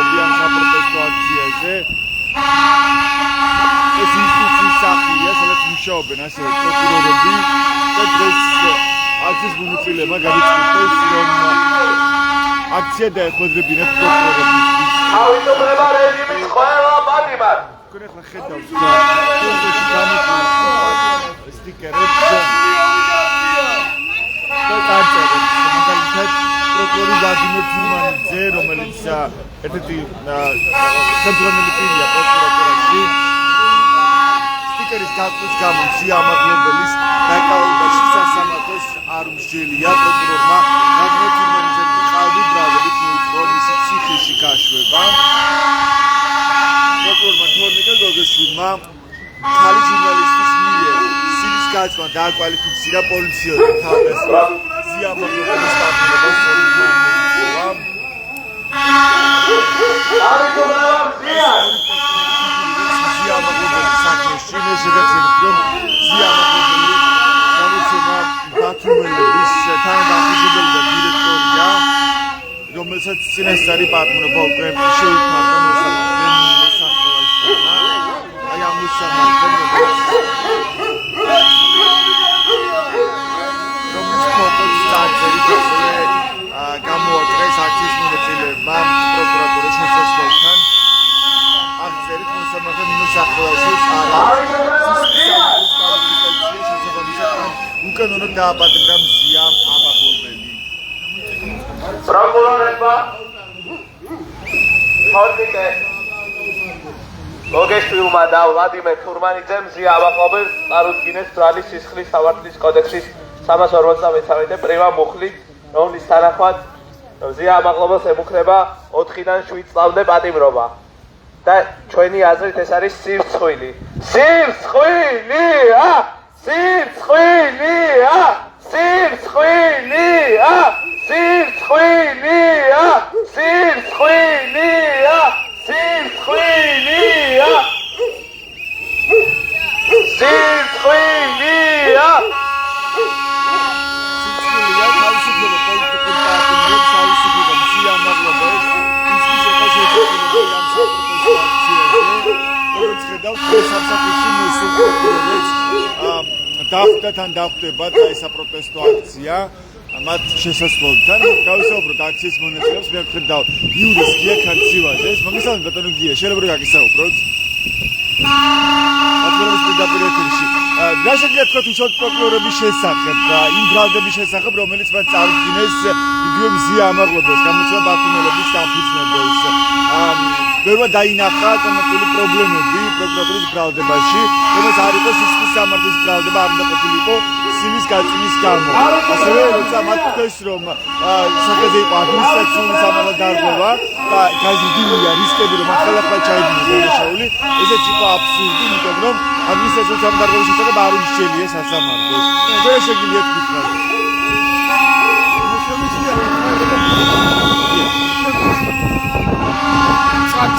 ჩართულებიან საპროტესტო აქციაზე. ეს ინსტიტუციის სახია, სადაც მუშაობენ ასევე პროკურორები და დღეს აქციის მონაწილეობა გადაწყვიტეს, რომ აქცია დაეხმარებინათ პროკურორებისთვის. თავისუფლება რეჟიმის ყველა პატიმარს. თქვენ ახლა ხედავთ და თუნდაც გამოყენებთ სტიკერებს და წარწერებს, მაგალითად პროკურორი ვლადიმერ თურმანიძე, რომელიც ერთ-ერთი ცენტრალური პირია პროკურატურაში, სტიკერის გაყვის გამო სიამაყლობელის დაკავებაში სასამართლოს არ უსჯელია პროკურორმა ვლადიმერ თურმანიძემ ყალბი ბრალდებით მოიწვია მისი ციხეში გაშვება. პროკურორმა თორნიკა გოგოშვილმა ხალი ჟურნალისტის მიერ სილის გაწვა დააკვალიფიცირა პოლიციელი თავის სიამაყლობელის დაკავებას სწორედ მოიწვია. სიამაყლობელის საქმეში მე შეგეძლოთ რომ სიამაყლობელი გამოცემა ბათუმელის თანადამხმარებელი და დირექტორია, რომელსაც წინასწარი პატიმრობა უკვე შეუფარდა მოსახლეობამ. აი ამ მოსამართლემ რომელიც ფოტოს წარწერით გამოაკრეს აქციის მონაწილეებმა პროკურატურის შესაძლებლობთან. აღწერით მოსამართლემ მოსახლეობას უკანონოდ დააპატიმრა მზია ამაღლობელი. პროკურორებმა თორნიკე გოგეშვილმა და ვლადიმერ თურმანიძემ მზია ამაღლობელს წარუდგინეს ბრალის სისხლის სამართლის კოდექსის 353 პრიმა მუხლით, რომლის თანახმად მზია ამაღლობელს ემუქრება 4-დან 7 წლამდე პატიმრობა. და ჩვენი აზრით ეს არის სირცხვილი. სირცხვილია! სირცხვილია! სირცხვილია! სირცხვილია! სირცხვილია! სირცხვილია! სირცხვილია! სირცხვილია თავისუფლება პოლიტიკურ პარტიებს თავისუფლება მზია ამაღლობელს ისიც ეხა შეჭრილია ამ საპროტესტო აქციაზე. როგორც ხედავთ, სამსახურში მოსულ პროკურორებს დახვდათ დახვდება და ეს საპროტესტო აქცია მათ შესაძლებლობთან გავისაუბროთ აქციის მონაწილეებს. მე ვხედავ იურის გია ქარცივაძეს. მოგესალმებით ბატონო გია, შეიძლება რომ გაგისაუბროთ? აკურების პირდაპირ ეთერში. რა შეგიძლიათ თქვათ უშუალოდ პროკურორების შესახებ, იმ ბრალდების შესახებ, რომელიც მათ წარუდგინეს იგივე მზია ამაღლობელს, გამოცემა ბათუმელების დამფუძნებელს. ბევრად დაინახა კონკრეტული პრობლემები პროკურატურის ბრალდებაში, რომელიც არ იყო სისხლის სამართლის ბრალდება, არ უნდა ყოფილიყო სილის გაწმის გამო. ასევე როცა მათ თქვეს, რომ სახეზე იყო ადმინისტრაციული სამართალდარღვევა და გაზრდილია რისკები, რომ ახალ ჩაიდინოს დანაშაული, ესეც იყო აბსურდი, იმიტომ რომ ადმინისტრაციული სამართალდარღვევის შესახებ არ უსჯელია სასამართლოს. თქვენ შეგიძლიათ გითხრათ?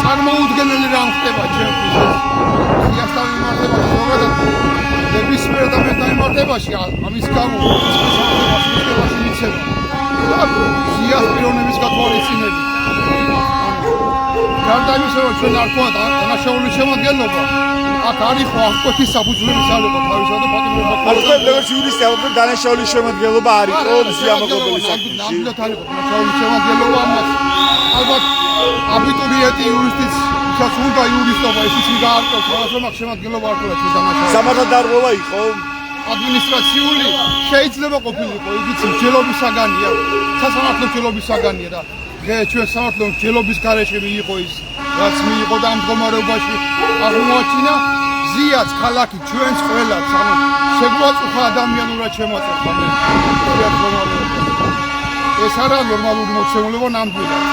წარმოუდგენელი რამ ხდება ჩემთვის ეს სიასთან მიმართებაში, ზოგადად ნებისმიერ ადამიანთან მიმართებაში ამის გამო სამართლებაში მიცემა და სიას პიროვნების გათვალისწინებით. გარდა იმისა, რომ ჩვენ არ გვაქვს დანაშაულის შემადგენლობა, აქ არ იყო აღკვეთის საფუძვლების ალება თავისა და პატიმრობა. თქვენ როგორც იურისტი ალბათ დანაშაულის შემადგენლობა არ იყო მზია ამაღლობელის საქმეში. ნამდვილად არ იყო დანაშაულის შემადგენლობა ამას. ალბათ აბიტურიენტი იურისტიც ვისაც უნდა იურისტობა ისიც გაარკვევს, მაგრამ აქ შემადგენლობა არ ყოლაც დანაშაული. სამართალდარღვევა იყო ადმინისტრაციული შეიძლება ყოფილიყო, იგიც მსჯელობის საგანია, სასამართლო მსჯელობის საგანია და ჩვენ სამართლო მსჯელობის გარეშე მიიღო ის, რაც მიიღო და ამ მდგომარეობაში აღმოაჩინა ზიაც ქალაქი ჩვენს ყველას, ანუ შეგვაწუხა ადამიანურად შემოაწუხა მე. ეს არა ნორმალური მოცემულობა ნამდვილად.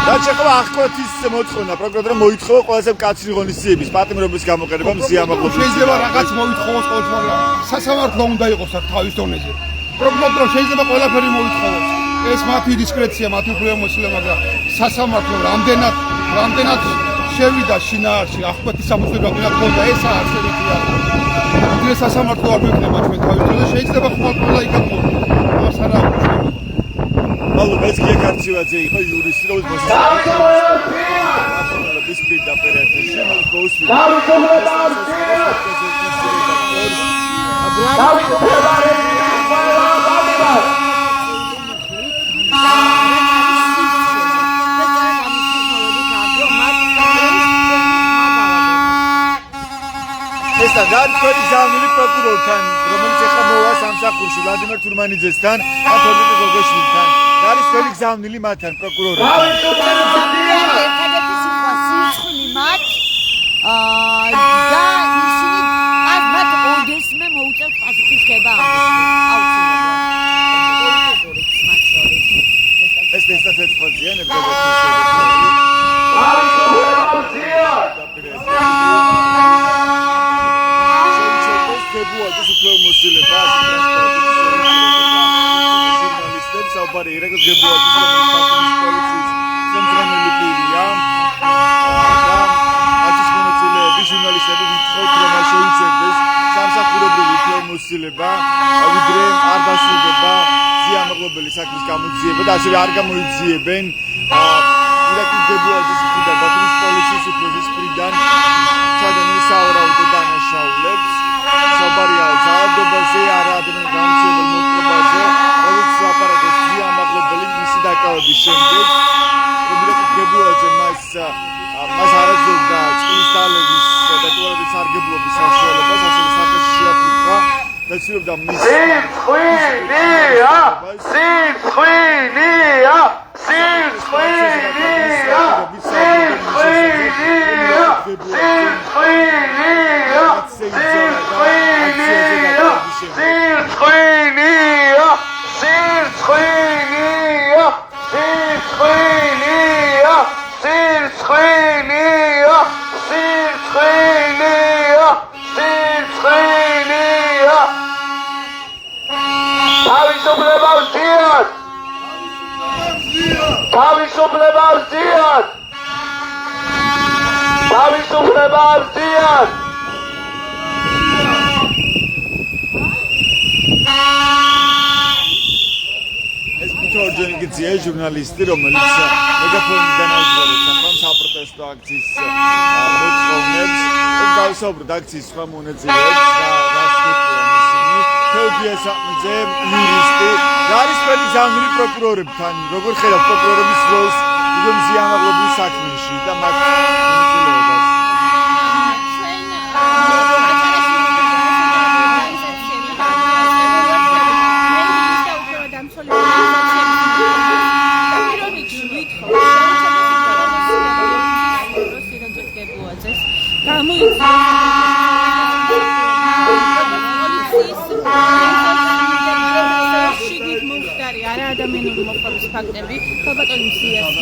რაც ეხება აღკვეთის მოთხოვნა, პროკურორმა მოითხოვა ყველაზე მკაცრი ღონისძიების პატიმრობის გამოყენება მზია ამაღლობელის. შეიძლება რაღაც მოითხოვოს ყოველთვის, მაგრამ სასამართლო უნდა იყოს აქ თავის დონეზე. პროკურორმა შეიძლება ყველაფერი მოითხოვოს. ეს მათი დისკრეცია, მათი უფლებამოსილება, მაგრამ სასამართლო რამდენად შევიდა შინაარსში აღკვეთის სამუშაოები გქონდა, ეს არსებითია. ეს სასამართლო არ მექნება ჩვენ თავის დონეზე, შეიძლება ხვალ ყველა იქ აღმოჩნდეს. მას არა მადლობა, ეს გია ქარცივაძე გოგებაძე იყო იურისტი, რომელიც მოსახლეობის პირდაპირ ეთერში ეს არის გზავნილი პროკურორთან, რომელიც ახლა მოვა სამსახურში ვლადიმერ თურმანიძესთან, ათოლიკე გოგოშვილთან. არის თქვენი გზავნილი მათთან პროკურორთან. ერთადერთი სიტყვა სიცხლი მათ და ისინი მათ ორდესმე მოუწევთ პასუხისგება ეს ესტაფეტაზია ვიდრე არ დასრულდება ზიამაღლობელი საქმის გამოძიება და ასევე არ გამოიძიებენ ირაკლი დებუაძის მხრიდან ბათუმის პოლიციის უფროსის მხრიდან ჩადენილ სავარაუდო დანაშაულებს საბარია ძალადობაზე არაადმენ გამცემელ მოთხრობაზე რომელიც ლაპარაკობს ზიამაღლობელი მისი დაკავების შემდეგ რომ ირაკლი დებუაძე მას არაძლევდა წყლის დალევის და ტუალეტის სარგებლობის საშუალებას ასევე სახეში შეაფრთხა და მის ორჯონიკიძია ჟურნალისტი, რომელიც მეგაფონიდან აუზღერებს ახლა საპროტესტო აქციის მოთხოვნებს, რომ გავისაუბროთ აქციის სხვა მონაწილეებს და რას ხვდიან ისინი. თეოდორ საყმიძე, იურისტი, არის თქვენი გზავნილი პროკურორებთან, როგორ ხედავთ პროკურორების როლს იგივე ზიამაღლობლის საქმეში და მათ მონაწილეობას? ადამიანური მოხდების ფაქტები, ხალბატონი მზიას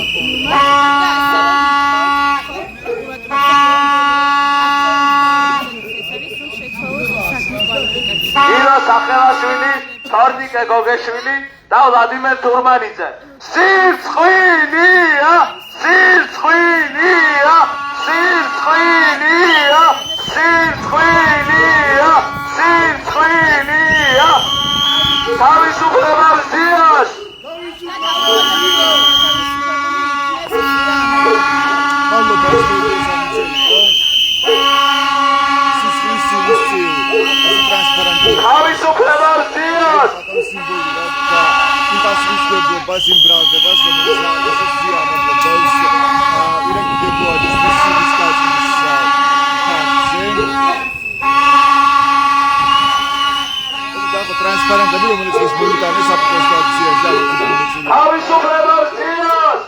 ირა სახელაშვილი, თორნიკე გოგეშვილი და ვლადიმერ თურმანიძე. სირცხვილია, სირცხვილია, სირცხვილია, სირცხვილია, სირცხვილია. თავისუფლება მზიას. თავისუფლება მზიას. იმპასუხებლობას იმ ბრალდებას, რომელიც აღნიშნავს ზიამაღლობელს ირაკლი დებუაძის მისიის კაცის ფაქტზე. ტრანსპარენტები, რომელიც ეს მონიტანეს საპროტესტო აქციაში აღნიშნული. თავისუფლება მზიას.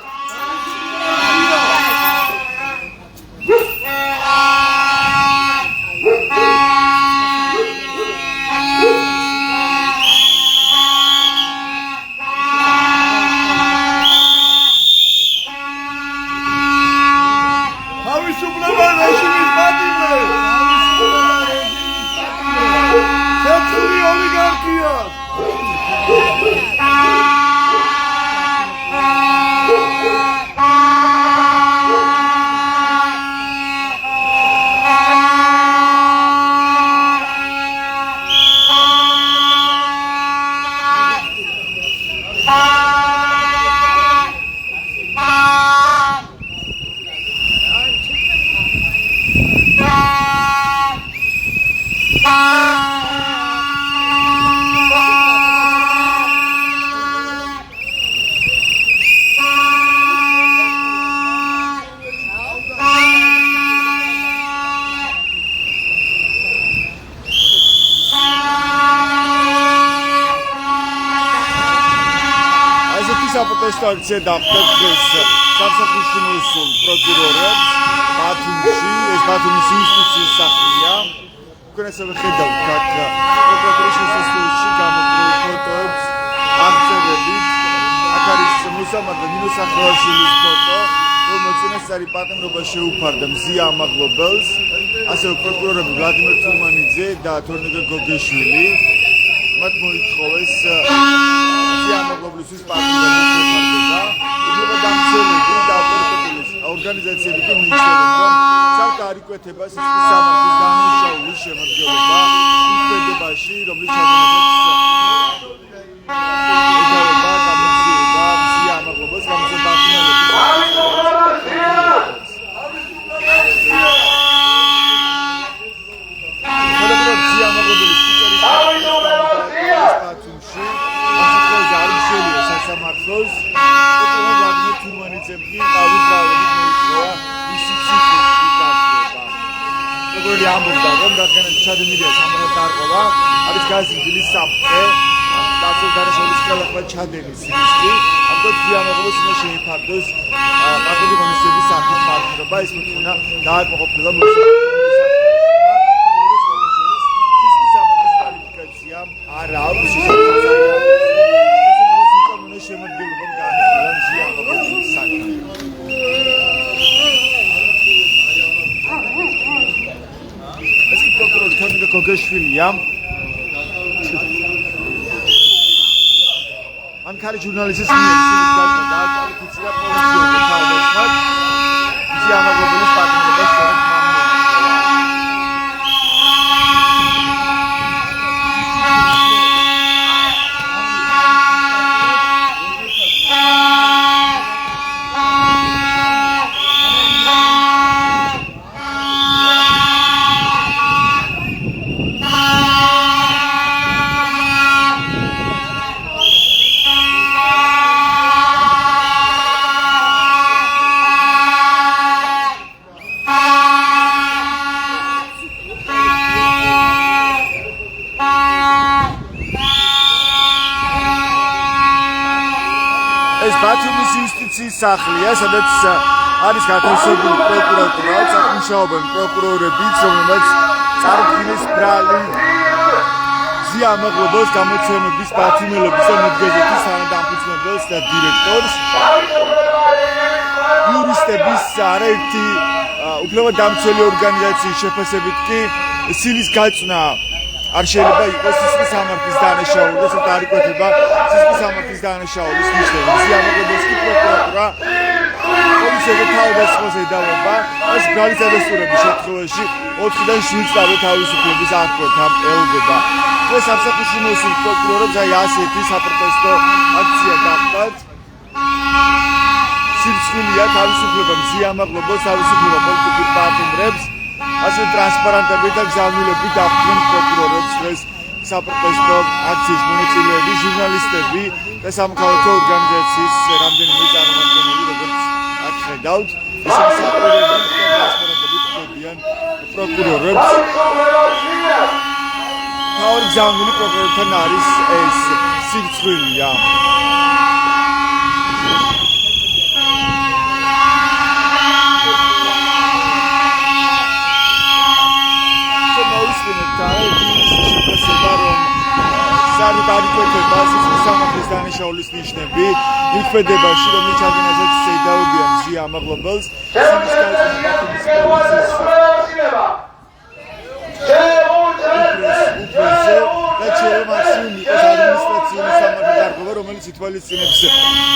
თავისუფლება რეჟიმის პატიმრე. ცეცხლი ოლიგარქიას. საპროტესტო აქცია დახვდა დღეს სამსახურში მოსულ პროკურორებს ბათუმში. ეს ბათუმის ინსტიტუციის სახლია. უკვე ასევე ხედავთ აქ პროკურორის შესასვლელში გამოდროულ ფოტოებს აღწერებით. აქ არის მუსამარ და ნინო სახელაშვილის ფოტო, რომელზეც არის პატიმრობა შეუფარდა მზია ამაღლობელს. ასევე პროკურორები ვლადიმერ თურმანიძე და თორნიკე გოგეშვილი. მათ მოითხოვეს მზია ამაღლობელისთვის პატიმრობა შეუფარდება. იქნება დამცველები და ავტორიტეტული ორგანიზაციები კი მიიჩნევენ, რომ ცალკე არ იკვეთება სისხლის სამართლის განმუშავების შემადგენლობა იმ ქმედებაში, რომლის ჩადენებაც ეძავება გამოძიება მზია ამაღლობელს გამოცემდაყრდნელების მზია ამაღლობელის სპიკერის ბათუმში ასეთქოლზე არ მშელია სასამართლოს ვლადიმერ თურმანიძემ კი ყავის ბრალებით მოითხოვა მისი ციხის დაშლება. პროკურორი ამბობდა, რომ რადგანაც ჩადენილია სამართალ დარღვევა, არის გაზრდილი საფრთხე დაცულ-დანაშაულის ხელახლა ჩადენის რისკი. ამიტომ მზია ამაღლობელს უნდა შეიფარდოს პატიმრობის ღონისძიების სახით პატიმრობა. ეს მოთხოვნა დააკმაყოფილა არა აქვს შემოდგენილობამ განიხილა მზია ამაღლობელის საქმე. ეს კი პროკურორი თორნიკე გოგეშვილია. ამქარი ჟურნალისტის მიერ სიძულვაზე დააკვალიფიცირა პოლიციელთა თავდასხმად მზია ამაღლობელის პატიმრობას სწორედ მან ეს ბათუმის იუსტიციის სახლია, სადაც არის გათვალისწინებული პროკურატურა, აქ მუშაობენ პროკურორებიც, რომლებიც წარუდგინეს ბრალი მზია ამაღლობელს გამოცემების პატიმრობის და მედგეზეთის თანადამფუძნებელს და დირექტორს. იურისტების არაერთი უფლებადამცველი ორგანიზაციის შეფასებით კი სილის გაწვნა არ შეიძლება იყოს სისხლის სამართლის დანაშაული და საერთოდ არ იკვეთება სისხლის სამართლის დანაშაულის ნიშნები. მზია ამაღლობელს კი პროკურატურა პოლიციაზე თავდასხმას ედავება. ეს ბრალის დადასტურების შემთხვევაში 4-დან 7 წლამდე თავისუფლების აღკვეთა ელოდება. დღეს სამსახურში მოსულ პროკურორებს ასეთი საპროტესტო აქცია დახვდათ. სირცხვილია თავისუფლება მზია ამაღლობელს, თავისუფლება პოლიტიკურ პატიმრებს. ასე ტრანსპარენტები და გზავნილები დახვდნენ პროკურორებს დღეს საპროტესტო აქციის მონაწილეები, ჟურნალისტები და სამოქალაქო ორგანიზაციის რამდენიმე წარმომადგენელი, როგორც აქ ხედავთ. ისინი საპროტესტო ტრანსპარენტები ხვდებიან პროკურორებს. თავი გზავნილი პროკურორთან არის ეს სირცხვილია. საერთოდ არ იკვეთება სისხლის სამართლის დანაშაულის ნიშნები იმ ქმედებაში, რომლის ჩადენასაც ედავებიან მზია ამაღლობელს. სილის გაწვნა ბათუმის პოლიციის უფროსზე და ჩერემაციული იყოს ადმინისტრაციული სამართლის დარღვევა, რომელიც ითვალისწინებს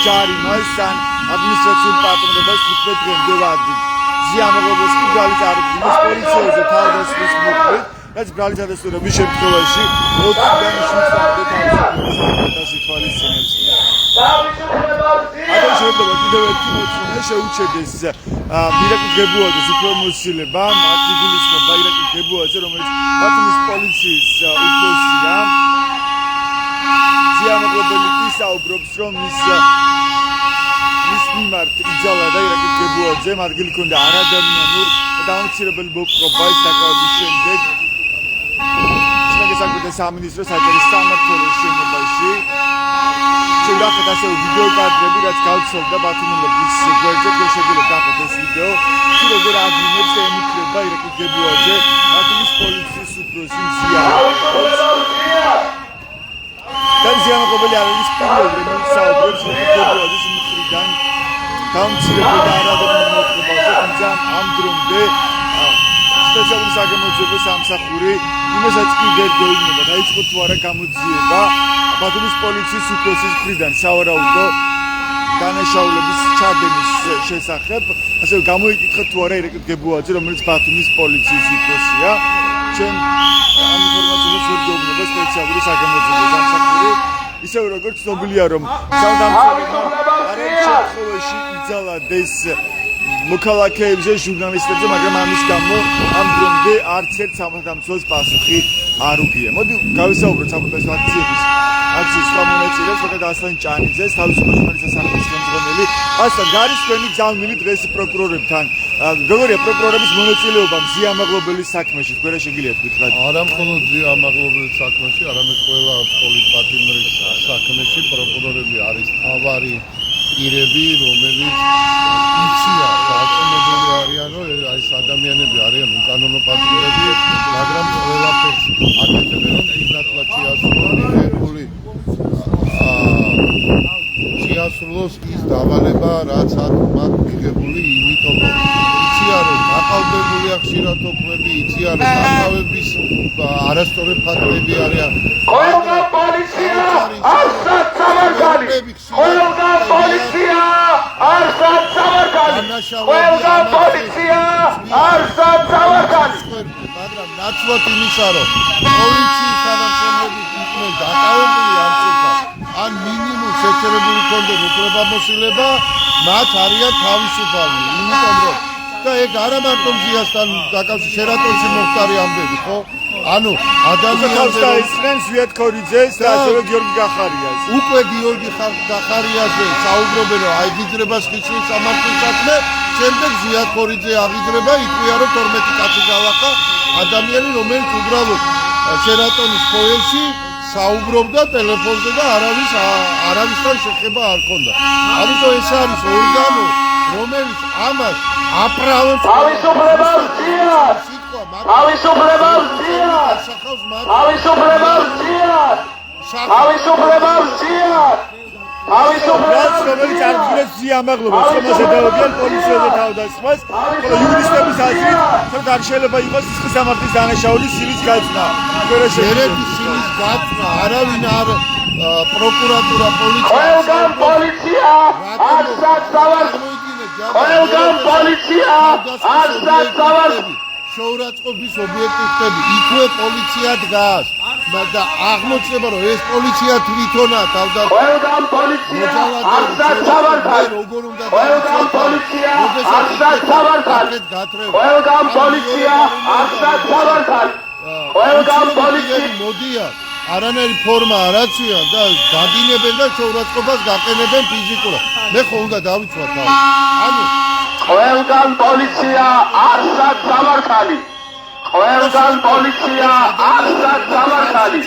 ჯარიმას ან ადმინისტრაციულ პატიმრობას 15 დღემდე ვადით. მზია ამაღლობელს კი ბრალი წარუდგინეს პოლიციაზე თავდასხმის მოხდით, რაც ბრალი დადასტურების შემთხვევაში 4-დან 7 წლამდე თავისუფლების აღკვეთას ითვალისწინებს. ამან შეიძლება კიდევ ერთი მოთხოვნა შეუჩერდეს ირაკლი გებუაძეს უფლებამოსილება, მათი გულისხმობა ირაკლი გებუაძე, რომელიც ბათუმის პოლიციის უფროსია. მზია ამაღლობელი კი საუბრობს, რომ მის მიმართ იძალა და ირაკლი გებუაძემ ადგილი ჰქონდა არადამიანურ და დამამცირებელი მოპყრობა ის დაკავების შემდეგ. სამინისტრო საჯარო სამმართველოს შენობაში. ნახეთ ასე ვიდეო კადრები, რაც გავცელდა ბათუმელობის გვერდზე, თუ შეგიძლიათ ნახეთ ეს ვიდეო, თუ როგორ აგინებს ემუქრება ირაკლი გებუაძე, ბათუმის პოლიციის უფროსი მზია. და მზიამაყობელი არ არის პირველი, რომელიც საუბრობს ირაკლი გებუაძის მხრიდან გამცირებულ და არადევნილ მოთხრობაზე, თუმცა ამ დრომდე სპეციალური საგამოძიებო სამსახური იმასაც კი ვერ გვეუბნება, დაიწყო თუ არა გამოძიება ბათუმის პოლიციის უფროსის მხრიდან სავარაუდო დანაშაულების ჩადენის შესახებ, ასევე გამოიკითხეთ თუ არა ირაკლი გებუაძე, რომელიც ბათუმის პოლიციის უფროსია. ჩვენ ამ ინფორმაციას ვერ გვეუბნება სპეციალური საგამოძიებო სამსახური, ისევე როგორც ცნობილია, რომ საუდამცველებმა არაერთ შემთხვევაში იძალადეს მოქალაქეებზე, ჟურნალისტებზე, მაგრამ ამის გამო ამ დრომდე არც ერთ სამართალდამცველს პასუხი არ უღია. მოდი გავისაუბროთ საკუთარი აქციის სხვა მონაწილეს, მაგალითად ასლან ჭანიძეს, თავისუფლ ჟურნალისტთა სამართლის ხელმძღვანელი. ასლან, გარის თქვენი გზავნილი დღეს პროკურორებთან. როგორია პროკურორების მონაწილეობა მზიამაღლობელის საქმეში? თქვენ შეგიძლიათ გითხრათ? არა მხოლოდ მზიამაღლობელის საქმეში, არამედ ყველა პოლიტპატიმრის საქმეში პროკურორები არის თავარი პირები, რომელიც იციან, დაწუნებული არიან, რომ ეს ადამიანები არიან უკანონო პატიმრები, მაგრამ ყველაფერს აკეთებენ, რომ პირნათლად შეასრულოს ის დავალება, რაც მათ მიღებული, იმიტომ რომ იციან, რომ დაყალბებულია ხშირად ოქმები, იციან, რომ დაყალბების არასწორი ფაქტები არიან. ყველგან პოლიცია არსად სამარგალი! ყველგან პოლიცია არსად სამარგალი! ყველგან პოლიცია არსად სამარგალი! მაგრამ ნაცვლად იმისა, რომ პოლიციის თანამშრომლები იყვნენ დაკავებული ამ წუთას, ან მინიმუმ შეჩერებული კონდენ უფლებამოსილება, მათ არიან თავისუფალი, იმიტომ რომ და ეგ არა მარტო მზიასთან დაკავშირებით, შერატონში მოხდარი ამბები, ხო? ანუ ადამიანები ისწრენ ზვიად ქორიძეს და ასევე გიორგი გახარიას. უკვე გიორგი გახარიაზე საუბრობენ, რომ აიგიძრება ხიჩის სამართლის საქმე, შემდეგ ზვიად ქორიძე აღიძრება, იყვია რომ 12 კაცი გავახა ადამიანი, რომელიც უბრალოდ შერატონის ფოიეში საუბრობდა ტელეფონზე და არავისთან შეხება არ ჰქონდა. ამიტომ ეს არის ორგანო, რომელიც ამას აპრავებს თავისუფლებას ძიათ! თავისუფლებას ძიათ! თავისუფლებას ძიათ! თავისუფლებას ძიათ! რაც რომელიც არგილებს მზიამაღლობას, რომელსაც ედავებიან პოლიციაზე თავდასხმას, ხოლო იურისტების აზრით, რომ არ შეიძლება იყოს სისხლის სამართლის დანაშაულის სილის გაწნა. ერეთის სილის გაწნა, არავინ არ პროკურატურა, პოლიცია. ყველგან პოლიცია არსად სამარგალი! ყველგან პოლიცია არსად სამარგალი! შოურაცხყოფის ობიექტი ხდები, იქვე პოლიცია დგას და აღმოჩნდება, რომ ეს პოლიცია თვითონაა ყველგან პოლიცია არსად სამარგალი! ყველგან პოლიცია არსად სამარგალი! ყველგან პოლიცია არსად სამარგალი! ყველგან პოლიცია მოდიან, არანაირი ფორმა არ აცვიან და გადინებენ და შოურაცხყოფას გაყენებენ ფიზიკურად. მე ხო უნდა დავიცვა თავი. ანუ ყველგან პოლიცია არსად სამარგალი! ყველგან პოლიცია არსად სამარგალი!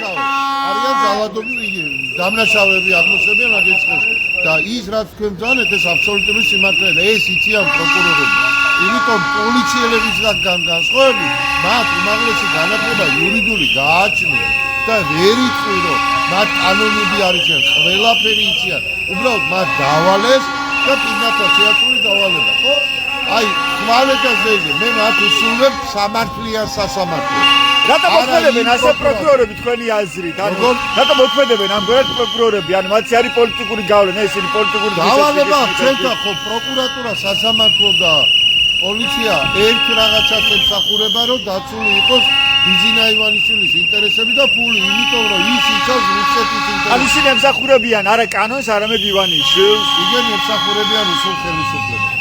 არიან ძალადობრივი დამნაშავეები აღმოჩნდებიან მაგის დღეს და ის რაც თქვენ ბრძანეთ ეს აბსოლუტური სიმართლეა და ეს იციან პროკურორები. იმიტომ პოლიციელებისგან განსხვავებით მათ უმაღლესი განათლება იურიდიული გააჩნია და ვერ იტყვი რომ მათ კანონები არ იციან, ყველაფერი იციან. უბრალოდ მათ დავალეს და პირნათლად შეასრულეს დავალება, ხო? აი, ხვალეთაზე მე მათ უსულებ სამართლიან სასამართლოს. რატო მოქმედებენ ასე პროკურორები თქვენი აზრით? ანუ რატო მოქმედებენ ამგვარად პროკურორები? ანუ მათი არის პოლიტიკური გავლენა, ესენი პოლიტიკური დავალება ჩვენთან ხო პროკურატურა, სასამართლო და პოლიცია ერთ რაღაცას ემსახურება, რომ დაცული იყოს ბიზინა ივანიშვილის ინტერესები და ფული, იმიტომ რომ ის იცავს რუსეთის ინტერესებს. ანუ ისინი ემსახურებიან არა კანონს, არამედ ივანიშვილს. იგენი ემსახურებიან რუსულ ხელისუფლებას.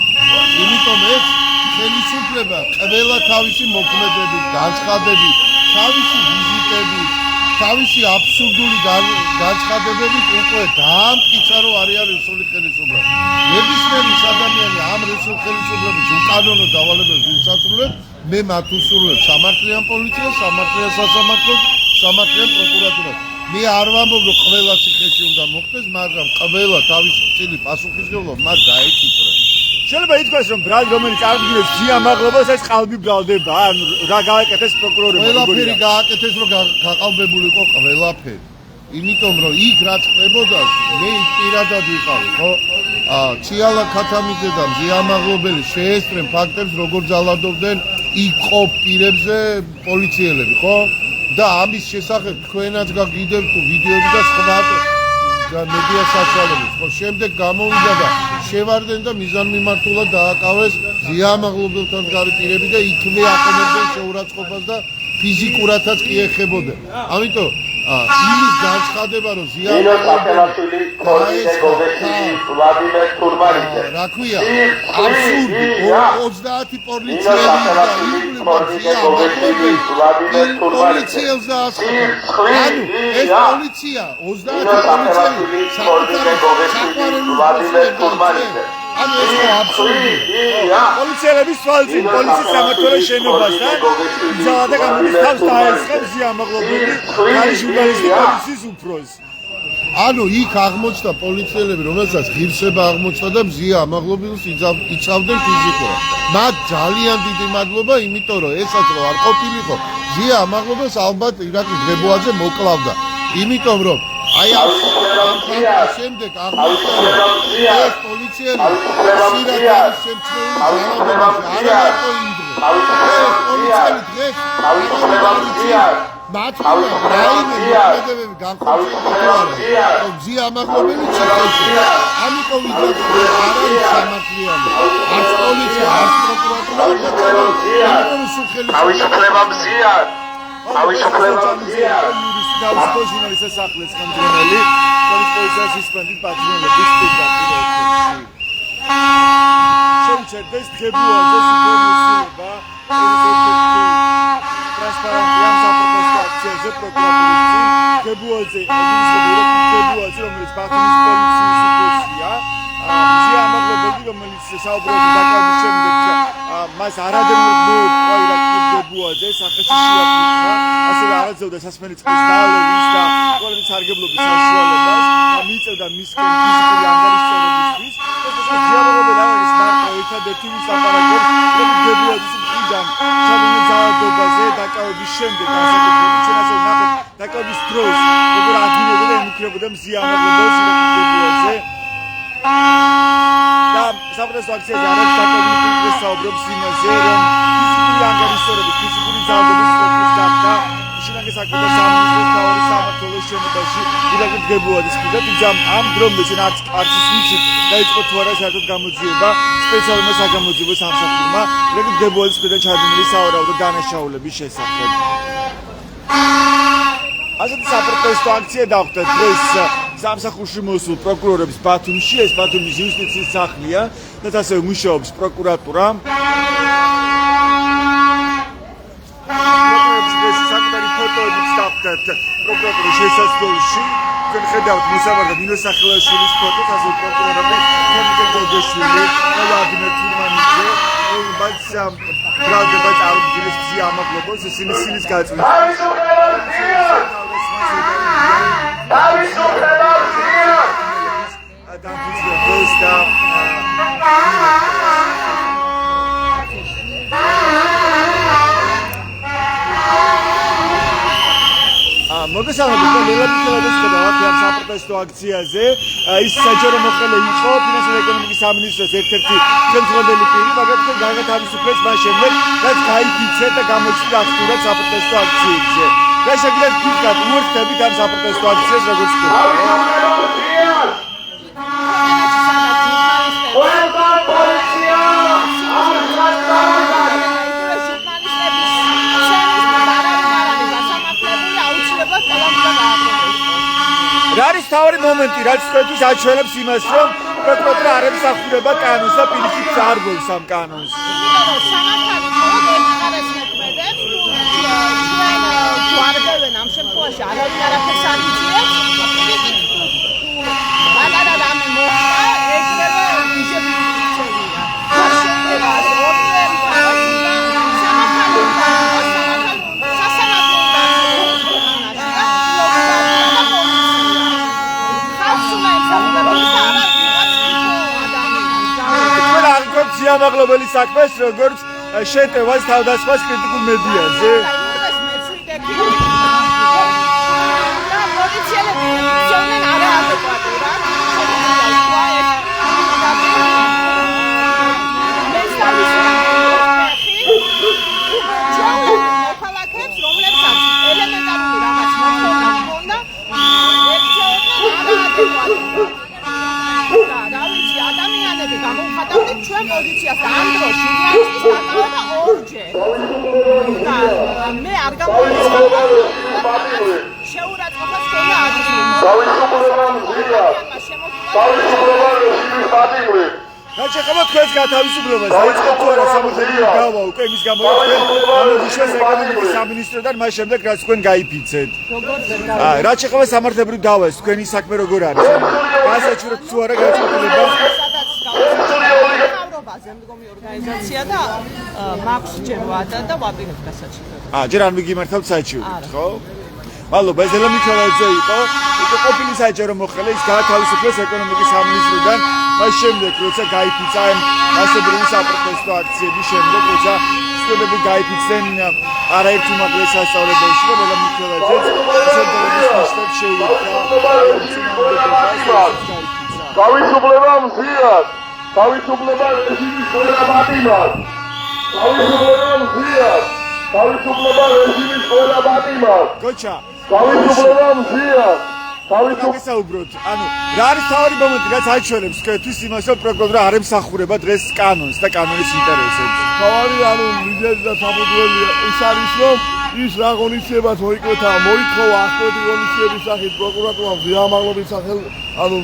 იმიტომ ეს ხელისუფლება ყველა თავისი მოქმედებით, განცხადებით, თავისი ვიზიტებით, თავისი აბსურდული განცხადებებით უკვე დაამტკიცა, რომ არის რუსული ხელისუფლება. ნებისმიერი ადამიანი ამ რუსულ ხელისუფლების უკანონო დავალებებს ვისასრულებს, მე მათ უსურვებ სამართლიან პოლიციას, სამართლიან სასამართლოს, სამართლიან პროკურატურას. მე არ ვამბობ რომ ყველა ციხეში უნდა მოხდეს, მაგრამ ყველა თავისი პასუხისმგებლობა მათ დაეკისრა. შეიძლება ითქვას რომ ბრალდი რომელიც აღდგინებს სიამაღლობას ეს ყალბი ბრალდება ან რა გააკეთეს პროკურორებმა ყველაფერი გააკეთეს რომ გაყალბებულიყო ყველაფერი. იმიტომ რომ იქ რაც ხდებოდა მე პირადად ვიყავი ხო? ციალა ქათამიძე და სიამაღლობელი შეესწრენ ფაქტებს როგორ ძალადობდნენ იქ ყოფ პირებზე პოლიციელები ხო? და ამის შესახებ თქვენაც გაგიდევთ თუ ვიდეოები და სხვა მედია საშუალებებს ხო შემდეგ გამოვიდა და შევარდნენ და მიზანმიმართულად დააკავეს სიამაღლობელთან გარი პირები და იქვე აყენებდნენ შეურაცხყოფას და ფიზიკურადაც კი ეხებოდნენ. ამიტომ იმის განცხადება რომ საქართველოსული კორინე გოგეში ვლადიმერ თურმანიძე რა ქვია აბსურდი 30 პოლიციელი პოლიციელს და ანუ ეს პოლიცია 30 პოლიციელი ანუ ეს აბსურდი პოლიციელების თვალწინ პოლიციის სამმართველოს შენობასთან იზალა და გამოდის თავს დაესხებს სიამაღლობელი არის ჟურნალისტი პოლიციის უფროსს. ანუ იქ აღმოჩნდა პოლიციელები, რომელსაც ღირსება აღმოჩნდა და სიამაღლობელს იცავდნენ ფიზიკურად. მათ ძალიან დიდი მადლობა, იმიტომ რომ ესაც რო არ ყოფილიყო, სიამაღლობელს ალბათ ირაკლი ღებოაძე მოკლავდა. იმიტომ რომ აი ამ შემდეგ აღმოჩნდა ეს პოლიციელი სირაკარის შემცვლელი ძალადობაში არ აკო იმ დღეს. ეს პოლიციელი დღეს მათ რაიმე მოქმედებები განხორციელდა რომ სიამაღლობელი ციხეში ამიტომ ვიდრე არ არის სამართლიანი არც პოლიცია არც პროკურატურა ამიტომ სულხელი თავისუფლება მზიან ჟურნალისტის სახლის ხელმძღვანელი პოლიციის ისპანდის პატრონების პირდაპირ შეუჩერდეს ღებუაძეს უფლებისება ტრანსპარენტიან საპროტესტო აქციაზე პროკურატურის წინ ღებუაძე ღებუაძე რომელიც ბათუმის პოლიციის უფროსია სიამაღლობელი რომელიც საუბრობს დაკავების შემდეგ მას არადევნად მოეყვა ირაკლი ღებუაძე სახეში შეაფუძნა ასევე არაძევდა სასმელი წყლის დალევის და პოლიციის სარგებლობის საშუალებას და მიწევდა მისკენ ფიზიკური ანგარიშწერებისთვის სიამაღლობელი არის მარტო ერთადერთი ვის აპარატებს ღებუაძის მხრიდან ჩაბმული ძალადობაზე დაკავების შემდეგ განსაკუთრებით შენასო ნახეთ დაკავების დროს როგორ აღდინებდა და ემუქრებოდა სიამაღლობელს ირაკლი ღებუაძე და საპროტესტო აქციაზე არის დაკავების დროს საუბრობს იმაზე რომ ფიზიკური ანგარიშწერების ფიზიკური ძალადობის პროცესი გახდა შინაგან საქმეთა სამინისტროს თავარი სამმართველოს შენობაში ირაკლი ღებუაძის მხრიდან თუმცა ამ დრომდე არც ვიცით დაიწყო თუ არა საერთოდ გამოძიება სპეციალურმა საგამოძიებო სამსახურმა ირაკლი ღებუაძის მხრიდან ჩადენილი სავარაუდო დანაშაულების შესახებ. ასეთი საპროტესტო აქცია დახვდა დღეს სამსახურში მოსულ პროკურორების ბათუმში, ეს ბათუმის იუსტიციის სახლია და ასევე მუშაობს პროკურატურა. საკუთარი ფოტოებით დავხდათ პროკურატურის შესაძლოში. თქვენ ხედავთ მოსამართლე ნინო სახელაშვილის ფოტოს, ასევე პროკურორები თემიკე გოგეშვილი, ვლადიმერ თურმანიძე, ბაცამ ბრალდება წარუდგინეს სიამაღლობელს სინის გაწვით. თავისუფლება მზიან მოგესალმებით და ლელაპიკელაძეს ხედავთ ამ საპროტესტო აქციაზე. ის საჯარო მოხელე იყო ფინანსური და ეკონომიკის სამინისტროს ერთ-ერთი ხელმძღვანელი პირი, მაგრამ თქვენ გაათავისუფლეს მას შემდეგ, რაც გაიფიცეთ და გამოჩნდა აქტიურად საპროტესტო აქციებზე. რა შეგიძლიათ თქვათ უერთდებით ამ საპროტესტო აქციას როგორც თქვენ? რა არის თავი მომენტი, რაც თქვენთვის აჩვენებს იმას, რომ პროკურატურა არ ემსახურება კანონს და პირიქით წარბობს ამ კანონს. ამ შემთხვევაში არავინ არაფერს არ იცის. ბატადა და მე მოხდა ეგრევე ვიჟები ვიცელია. არ შეიძლება სიამაღლობელი საქმეს, როგორც შეტევას თავდასხმას კრიტიკულ მედიაზე. ჩვენ პოზიციას და ამ დროს შინაარსის დაკავება ორჯერ. მე არ გამოვიწყდა შეურაცხყოფას ქონა ადგილი. რაც ეხება თქვენს გათავისუფლებას, დაიწყეთ თუ არა სამართლებრივი გავა უკვე იმის გამო, რომ თქვენ ამოგვიშვეს ეკონომიკის სამინისტროდან, მას შემდეგ რაც თქვენ გაიფიცეთ. რაც ეხება სამართლებრივ გავას, თქვენი საქმე როგორ არის? გასაჩვენოთ თუ არა გაჭირდება. მდგომი ორგანიზაცია და მაქვს ჯერ ვადა და ვაპირებ გასაჩივრებას. ჯერ არ მიგიმართავთ საჩივრით, ხო? მადლობა, ეს ელო მიქელაძე იყო. უკვე ყოფილი საჯარო მოხელე, ის გაათავისუფლეს ეკონომიკის სამინისტროდან, მას შემდეგ, როცა გაიფიცა მასობრივი საპროტესტო აქციების შემდეგ, როცა სტუდენტები გაიფიცნენ არაერთ უმაღლეს სასწავლებელში და ელო მიქელაძეც ცენტრალიზმის ნიშნად შეუერთდა. თავისუფლება მზიად! თავისუფლება რეჟიმის ყველა პატიმარ! თავისუფლება მზიად! თავისუფლება რეჟიმის ყველა პატიმარ! გოჩა, თავისუფლება მზიად! გესაუბროთ, ანუ რა არის თავი მომენტი, რაც აჩვენებს თქვენთვის იმას, რომ პროკურორა არ ემსახურება დღეს კანონს და კანონის ინტერესებს. თავი ანუ მიზეზი და საფუძველი ის არის, რომ ის რა ღონისძიებას მოიკვეთა, მოითხოვა ახკვეთი ღონისძიების სახით პროკურატურამ ზიამაღლობის სახელით, ანუ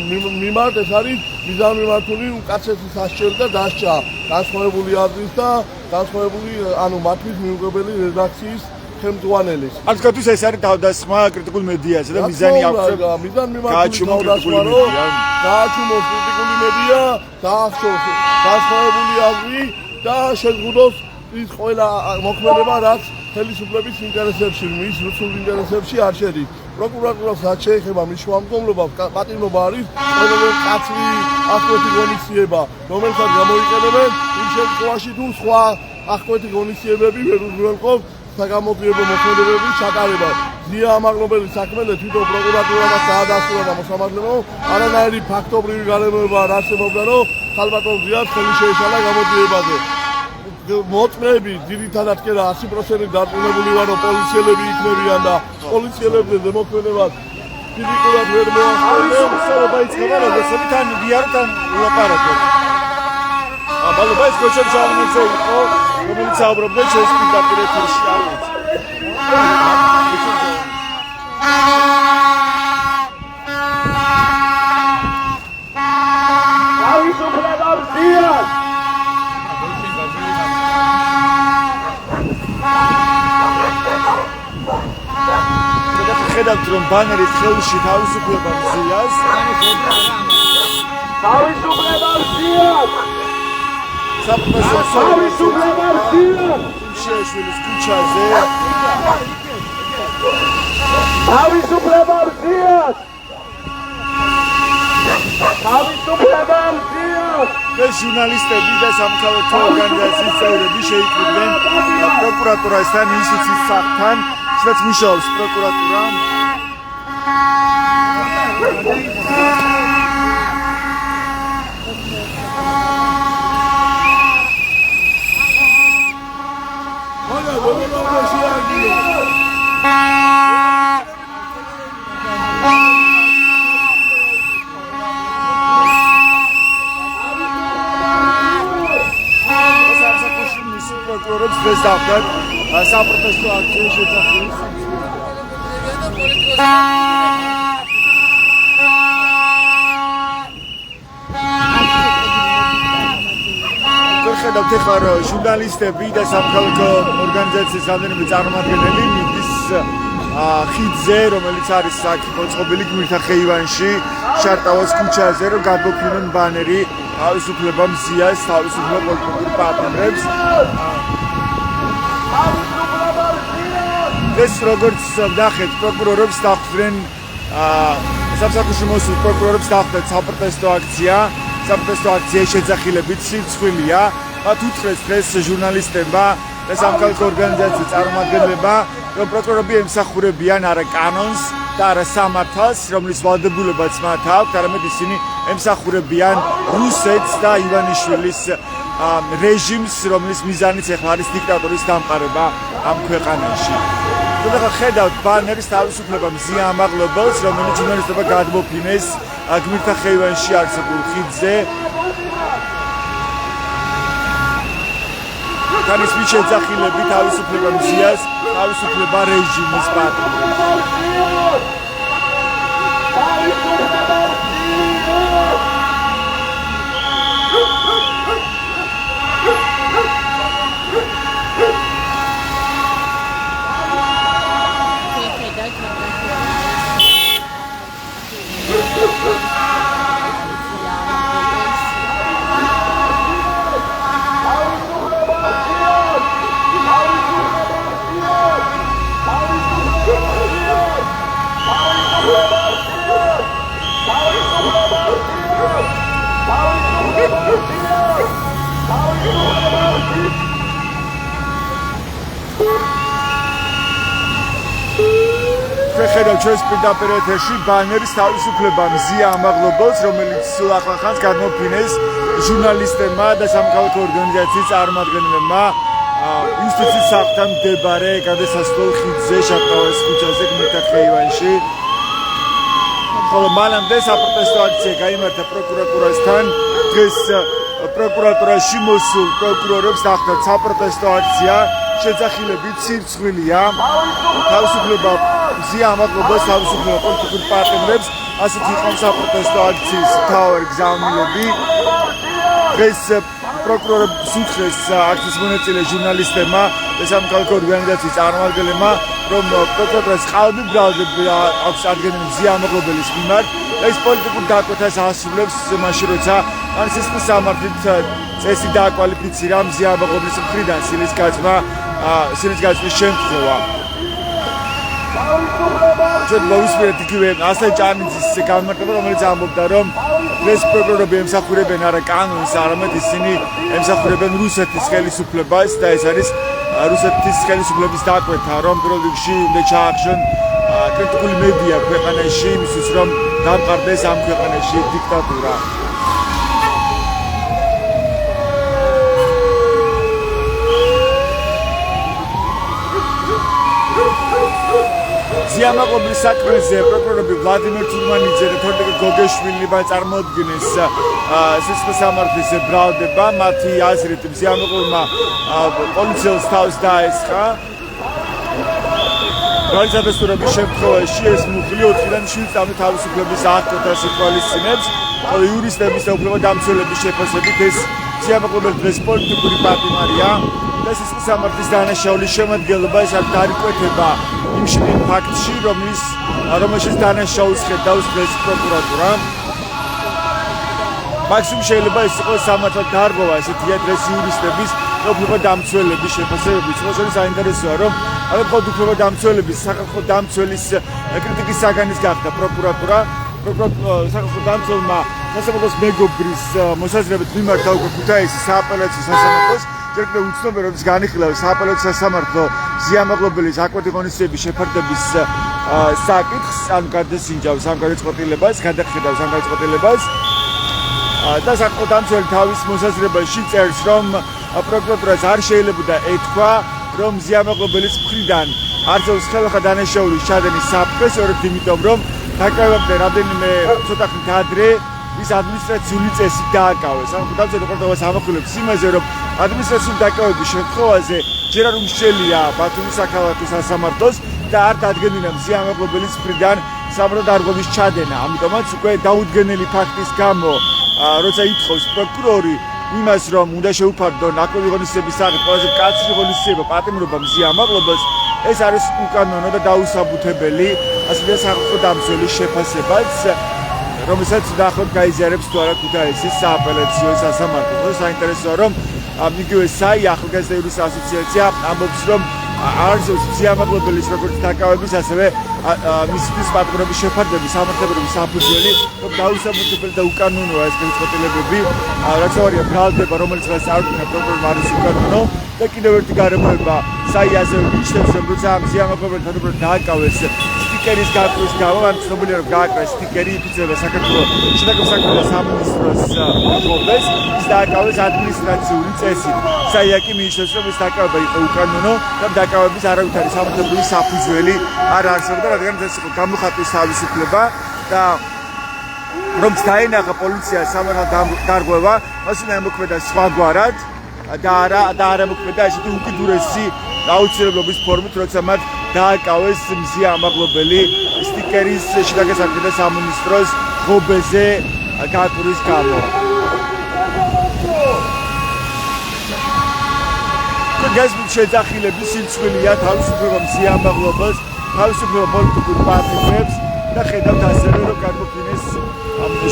მიმართ ეს არის მიზანმიმართული უკაცესი სასჯელი და დასჯა, განსხვავებული აზრის და განსხვავებული ანუ მათთვის მიუღებელი რედაქციის ხელმძღვანელის. ან თქვენთვის ეს არის თავდასხმა კრიტიკულ მედიაზე და მიზანი აქვს, რომ მიზანმიმართული თავდასხმა რომ გააჩუმოს კრიტიკული მედია, დაახშოს განსხვავებული აზრი და შეზღუდოს ის ყველა მოქმედება, რაც ხელისუფლების ინტერესებში, მის რუსულ ინტერესებში არ შედის. პროკურატურას რაც შეეხება მის შუამდგომლობას, პატიმრობა არის ყველაზე კაცრი ახკვეთი ღონისძიება, რომელსაც გამოიყენებენ იმ შემთხვევაში, თუ სხვა ახკვეთი ღონისძიებები ვერ უზრუნველყოფს საგამოძიებო მოქმედებების ჩატარებას. ზიამაღლობელი საქმეზე თვითონ პროკურატურას დაადასტურა და მოსამართლემო არანაირი ფაქტობრივი გარემოება არ არსებობდა, რომ ხალბატონ ზიას ხელი შეეშალა გამოძიებაზე. მოწმეები ძირითადად კი 100% დარწმუნებული ვარ, რომ პოლიციელები იქნებიან და პოლიციელებზე ზემოქმედებას ფიზიკურად ვერ მოახერხებენ. სწორობა იწყება, როგორც თან ვიართან ვლაპარაკობ. მადლობა, ეს გოჩა ჩამოწე იყო, რომელიც საუბრობდა ჩვენს პირდაპირ ეთერში, არ ვიცი. თავისუფლება მზიად! ხედავთ, რომ ბანერის ხელში თავისუფლება მზიას. თავისუფლება მზიად! თავისუფლება მზიად! შეშვილის ქუჩაზე. თავისუფლება მზიად! თავისუფლება მზიად! ეს ჟურნალისტები და სამთავრობო ორგანიზაციის წევრები შეიკრიბნენ პროკურატურასთან, ისიც საფთან, სადაც მუშაობს პროკურატურა. პროკურორებს დღეს დავდათ საპროტესტო აქციის შესახებ. ხედავთ ახლა რომ ჟურნალისტები და სამხელქო ორგანიზაციის რამდენიმე წარმომადგენელი მიდის ხიდზე, რომელიც არის აქ მოწყობილი გმირთა ხეივანში, შარტავას ქუჩაზე, რომ გადმოფრინონ ბანერი თავისუფლება მზიას, თავისუფლება პოლიტიკურ პარტნიორებს. ეს როგორც ნახეთ, პროკურორებს დახვდნენ სამსახურში მოსულ პროკურორებს დახვდათ საპროტესტო აქცია. საპროტესტო აქციის შეძახილებით სირცხვილია. მათ უთხრეს დღეს ჟურნალისტებმა და სამხელმოქმედო ორგანიზაციის წარმომადგენლებმა, რომ პროკურორები ემსახურებიან არა კანონს და არა სამართალს, რომლის ვალდებულებაც მათ აქვს, არამედ ისინი ემსახურებიან რუსეთს და ივანიშვილის რეჟიმს, რომლის მიზანიც ახლა არის დიქტატურის დამყარება ამ ქვეყანაში. თუმცა ხედავთ ბანერის თავისუფლება მზია ამაღლებელს, რომელიც ჟურნალისტებმა გადმოფინეს გმირთა ხეივანში არსებულ ხიდზე. ქანის მის შეძახილები თავისუფლება მზიას, თავისუფლება რეჟიმის პატრიოტებს. ხედავ ჩვენს პირდაპირ ეთერში ბანერის თავისუფლება მზია ამაღლებელს, რომელიც სულ ახლახანს გადმოფინეს ჟურნალისტებმა და სამხელმოქმედო ორგანიზაციის წარმომადგენლებმა ინსტიტუციის სახლთან მდებარე გადასასვლელ ხიდზე შატყავას ქუჩაზე გმირთა ხეივანში. ხოლო მანამდე საპროტესტო აქცია გაიმართა პროკურატურასთან. დღეს პროკურატურაში მოსულ პროკურორებს ახლავთ საპროტესტო აქცია, შეძახილებით სირცხვილია, თავისუფლება მზია ამაღლებელს, თავისუფლება პოლიტიკურ პარტნიორებს, ასეთი იყო საპროტესტო აქციის მთავარი გზავნილები. დღეს პროკურორებს უთხრეს აქციის მონაწილე ჟურნალისტებმა და სამხელმოქმედო ორგანიზაციის წარმომადგენლებმა, რომ პროკურატურას ყალბი ბრალდები აქვს ადგენენ მზია ამაღლებელის მიმართ და ის პოლიტიკურ დაკვეთას ასრულებს მაშინ, როცა ან სისხლის სამართლით წესი დააკვალიფიცირა მზია ამაღლებელის მხრიდან სილის გაწმის შემთხვევა. ჩვენ მოვისმენთ იგივე ასლან ჭანიძის გამარტება, რომელიც ამბობდა, რომ დღეს პროკურორები ემსახურებენ არა კანონს, არამედ ისინი ემსახურებენ რუსეთის ხელისუფლებას და ეს არის რუსეთის ხელისუფლების დაკვეთა, რომ პირველ რიგში უნდა ჩაახშონ კრიტიკული მედია ქვეყანაში, იმისთვის რომ დამყარდეს ამ ქვეყანაში დიქტატურა. მზია ამაღლებელის საქმეზე პროკურორები ვლადიმერ თურმანიძე და თორნიკე გოგეშვილი წარმოადგენს სისხლის სამართლის ბრალდება. მათი აზრით მზია ამაღლებელმა პოლიციელს თავს დაესხა. განსადასტურების შემთხვევაში ეს მუხლი 4-დან 7 წამი თავისუფლების აღკვეთას ითვალისწინებს. ხოლო იურისტების და უფლებადამცველების შეფასებით ეს მზია ამაღლებელი დღეს პოლიტიკური პარტნიორია და სისხლის სამართლის დანაშაულის შემადგენლობა ეს არ დაიკვეთება იმ ფაქტში, რომელშიც დანაშაულს ხედავს დღეს პროკურატურა. მაქსიმუმ შეიძლება ეს იყოს სამართალ დარღვევა, ესეთია დღეს იურისტების და უფლებადამცველების შეფასებებით. მოსული საინტერესოა, რომ მხოლოდ უფლებადამცველების, სახალხო დამცველის კრიტიკის საგანის გახდა პროკურატურა. სახალხო დამცველმა სასამართლოს მეგობრის მოსაზრებით მიმართა უკვე ქუთაისის სააპელაციო სასამართლოს. ჯერ კიდევ უცნობია, როდის განიხილავს სააპელაციო სასამართლო მზია ამაღლებელის აკვეთი ღონისძიების შეფარდების საკითხს, ანუ გადასინჯავს ამ გადაწყვეტილებას, გადახედავს ამ გადაწყვეტილებას. და სახალხო დამცველი თავის მოსაზრებაში წერს, რომ პროკურატურას არ შეიძლება ეთქვა, რომ მზია ამაღლებელის მხრიდან არსებობს ხელახლა დანაშაულის ჩადენის საფრთხე, სწორედ იმიტომ, რომ დაკავებამდე რამდენიმე ცოტა ხნით ადრე ის ადმინისტრაციული წესი დააკავეს. სახალხო დამცველი პროკურატურას ამახვილებს იმაზე, რომ ადმინისტრაციული დაკავების შემთხვევაზე ჯერ არ უშელია ბათუმის საქალაქო სასამართლოს და არ დადგენილა მზია ამაღლებელის მხრიდან სამართალ დარღვევის ჩადენა. ამიტომაც უკვე დაუდგენელი ფაქტის გამო როცა ითხოვს პროკურორი იმას, რომ უნდა შეუფარდონ აკვეთი ღონისძიების სახით ყველაზე მკაცრი ღონისძიება პატიმრობა მზია ამაღლებელს, ეს არის უკანონო და დაუსაბუთებელი, ასევე სახალხო დამცველის შეფასებაც, რომელსაც დაახლოებით გაიზიარებს თუ არა ქუთაისის სააპელაციო სასამართლო. საინტერესოა, რომ იგივე საი ახალგაზრდა იურისტის ასოციაცია ამბობს, რომ არსებობს სიამაყლობელის როგორც დაკავების, ასევე მისთვის პატრონების შეფარდების, სამართლებრივი საფუძველი, რომ დაუსაბუთებელი და უკანონოა ეს გადაწყვეტილებები, რაც ავარია ბრალდება, რომელიც მას წარუდგინა პროკურორმა არის უკანონო და კიდევ ერთი გარემოება, საი ასევე მიიჩნევს, რომ როცა ამ სიამაყლობელთან უბრალოდ დააკავეს სტიკერის გააკრვის გამო, ან ცნობილია რომ გააკრეს სტიკერი, იფიცება საქართველოს შედარებით საქმეთა სამინისტროს ღობეს, ის დააკავეს ადმინისტრაციული წესით. საიაკი მიიჩნევს, რომ ეს დაკავება იყო უკანონო და დაკავების არავითარი სამართლებრივი საფუძველი არ არსებობდა, რადგან ეს იყო გამოხატვის თავისუფლება და რომ დაენახა პოლიციას სამართალ დარღვევა, მას უნდა ემოქმედა სხვაგვარად და არა მოქმედა ესეთი უკიდურესი აუცილებლობის ფორმით, როცა მათ დააკავეს მზია ამაღლობელი სტიკერის შედარებით საქმეთა სამინისტროს ღობეზე გააკრვის გამო. გასმით შეძახილების სიმცხვილია თავისუფლება მზია ამაღლობელს, თავისუფლება პოლიტიკურ პარტიებს და ხედავთ ასევე რომ გადმოფინეს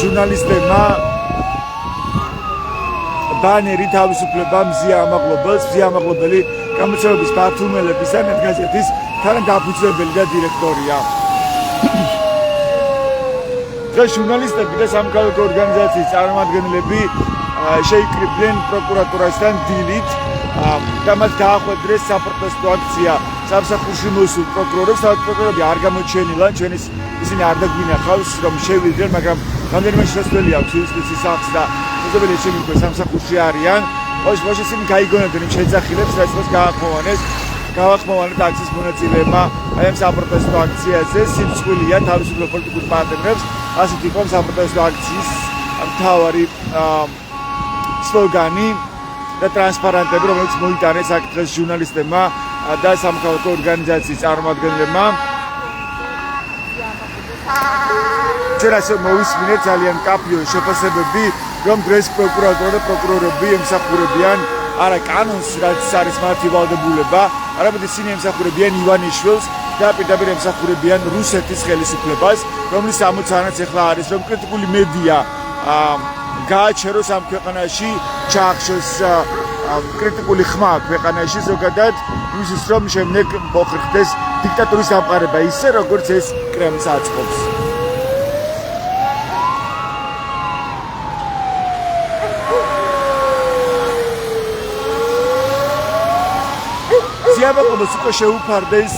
ჟურნალისტებმა ბანერი თავისუფლება მზია ამაღლობელს, მზია ამაღლობელი გამოცემების ბათუმელების და ნეტგაზეთის თანადამფუძნებელი და დირექტორია. დღეს ჟურნალისტები და სამოქალაქო ორგანიზაციის წარმომადგენლები შეიკრიბნენ პროკურატურასთან დილით და მათ დაახვედრეს საპროტესტო აქცია სამსახურში მოსულ პროკურორებს, სადაც პროკურორები არ გამოჩენილან, ისინი არ დაგვინახავს, რომ შევიდნენ, მაგრამ რამდენიმე შესასვლელი აქვს იუსტიციის სახლს და მოძებნილი შემიხვეს სამსახურში არიან. ოღონდ ისინი გაიგონებდნენ იმ შეძახილებს, რაც მას გაახმოვანეთ აქციის მონაწილეებმა აი ამ საპროტესტო აქციაზე. სიმცხვილია თავისუფლება პოლიტიკურ პარტიებს, ასეთ იყო საპროტესტო აქციის მთავარი სლოგანი და ტრანსპარენტები, რომელიც მოიტანეს აქ დღეს ჟურნალისტებმა და სამოქალაქო ორგანიზაციის წარმომადგენლებმა. ჩვენ ასე მოვისმინეთ ძალიან კაფიო შეფასებები, რომ დღეს პროკურატურა და პროკურორები ემსახურებიან არა კანონს, რაც არის მათი ვალდებულება, არამედ ისინი ემსახურებიან ივანიშვილს და პირდაპირ ემსახურებიან რუსეთის ხელისუფლებას, რომლის ამოცანაც ახლა არის, რომ კრიტიკული მედია გააჩეროს ამ ქვეყანაში, ჩაახშოს კრიტიკული ხმა ქვეყანაში ზოგადად, იმისთვის რომ შემდეგ მოხერხდეს დიქტატურის დამყარება ისე, როგორც ეს კრემლს აწყობს. სიამაყლობას უკვე შეუფარდეს